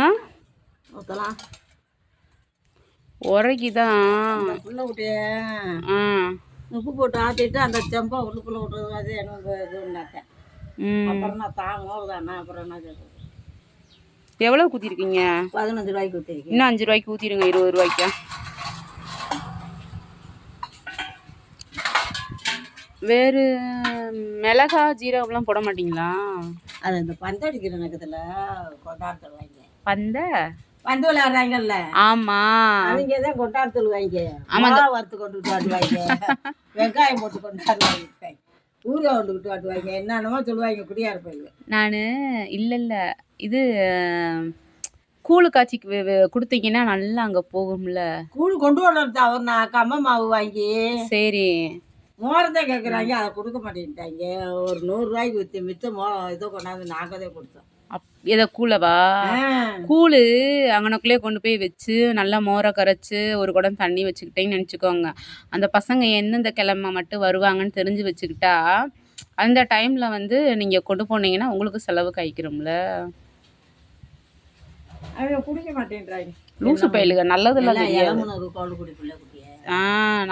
ஆ ஊற்றலாம். உரைக்குதான். புள்ள விட்டு ஆ உப்பு போட்டு ஆற்றிட்டு அந்த செம்பை உள்ளுக்குள்ளே விட்டுறது. அது எனக்கு இதுன்னாட்டேன். அப்புறம் நான் மோர் தானே, அப்புறம் என்ன செய்யுது? எவ்வளோ ஊற்றிருக்கீங்க? 15 ரூபாய்க்கு ஊற்றிருக்கேன். இன்னும் 5 ரூபாய்க்கு ஊற்றிடுங்க. 20 ரூபாய்க்கா? வேறு மிளகா ஜீரகம்லாம் போட மாட்டீங்களா? அது இந்த பந்து அடிக்கிற நக்கத்தில் கொண்டாடுத்தல் வாங்க. பந்து விளையாடுறாங்கல்ல. ஆமா, அவங்க தான் கொண்டாடுத்தல் வாங்க. ஆமாம், வறுத்து கொண்டுட்டு வாட்டுவாங்க, வெங்காயம் போட்டு கொண்டாடுவாங்க, ஊறுகாய் கொண்டுக்கிட்டு வாட்டுவாங்க, என்னென்னமோ சொல்லுவாங்க குடியார பயிர். நான் இல்லை இது கூழு காய்ச்சி கொடுத்தீங்கன்னா நல்லா அங்கே போகும்ல. கூழ் கொண்டு வரது அவர் நான் கம்ம மாவு வாங்கி. சரி, மோரத்தை கேட்குறாங்க, அதை கொடுக்க மாட்டேன்ட்டாங்க. ஒரு 100 ரூபாய்க்கு விற்று மிச்சம் இதோ கொண்டாந்து நாங்கள் தான் கொடுத்தோம். எதை கூழவா? கூழ் அங்கனக்குள்ளே கொண்டு போய் வச்சு நல்லா மோரை கரைச்சி ஒரு குடம் தண்ணி வச்சுக்கிட்டேன்னு நினச்சிக்கோங்க. அந்த பசங்க எந்தெந்த கிழமை மட்டும் வருவாங்கன்னு தெரிஞ்சு வச்சுக்கிட்டா அந்த டைமில் வந்து நீங்கள் கொண்டு போனீங்கன்னா உங்களுக்கு செலவு காய்க்கிறோம்ல. அவங்க குடிக்க மாட்டேன்றாங்க. லூசு பயிலுங்க. நல்லதெல்லாம் தெரியாது.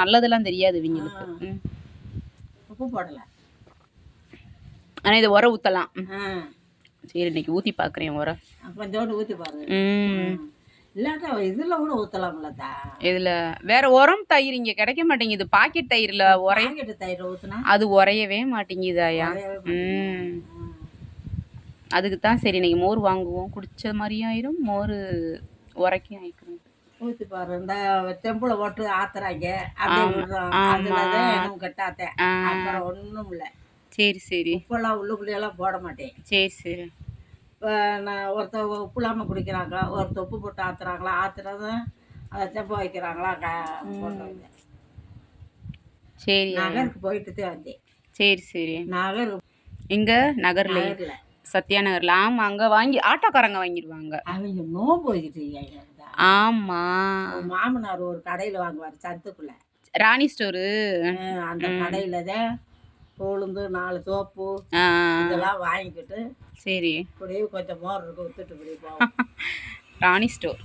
நல்லதெல்லாம் தெரியாது இவங்களுக்கு. உப்பு போடல. ஆனால் இதை உர ஊற்றலாம். சரி, இன்னைக்கு ஊற்றி பார்க்குறேன் உர. கொஞ்சோண்டு ஊற்றி பாருங்க. இல்லாட்டா இதில் கூட ஊற்றலாம்லதா. இதில் வேற உரம் தயிர் இங்கே கிடைக்க மாட்டேங்குது. பாக்கெட் தயிரில் தயிர் ஊற்றினா அது உரையவே மாட்டேங்குதாயா. அதுக்கு தான் சரி இன்னைக்கு மோர் வாங்குவோம், குடிச்ச மாதிரியும் ஆயிரும், மோர் உரைக்கும் ஆயிக்கணும். ஊற்றி பாரு. இந்த தெம்புல போட்டு ஆத்துறாங்க, அப்படியே கட்டாத்தேன். அப்புறம் ஒன்றும் இல்லை. சரி சரி, உப்பெல்லாம் உள்ளுக்குள்ளேயெல்லாம் போட மாட்டேன். சரி சரி. இப்போ நான் ஒருத்தர் உப்பு இல்லாமல் குடிக்கிறாங்க, ஒருத்தர் உப்பு போட்டு ஆத்துறாங்களா, ஆத்துறதும் அதை செம்பு வைக்கிறாங்களா போட்டு. சரி, நகருக்கு போயிட்டு தான் வந்தேன். சரி சரி. நகர் எங்கே? நகரில் சத்யா நகரில். ஆமாம், அங்கே வாங்கி ஆட்டோக்காரங்க வாங்கிடுவாங்க. அவங்க நோம்பு வச்சுட்டு. ஆமாம், மாமனார் ஒரு கடையில் வாங்குவார் சத்துக்குள்ள, ராணி ஸ்டோரு. அந்த கடையில் தான் உளுந்து 4 சோப்பு இதெல்லாம் வாங்கிக்கிட்டு. சரி, இப்படியே கொஞ்சம் மோர் இருக்கு வித்துட்டு இப்படி போவோம். ராணி ஸ்டோர்.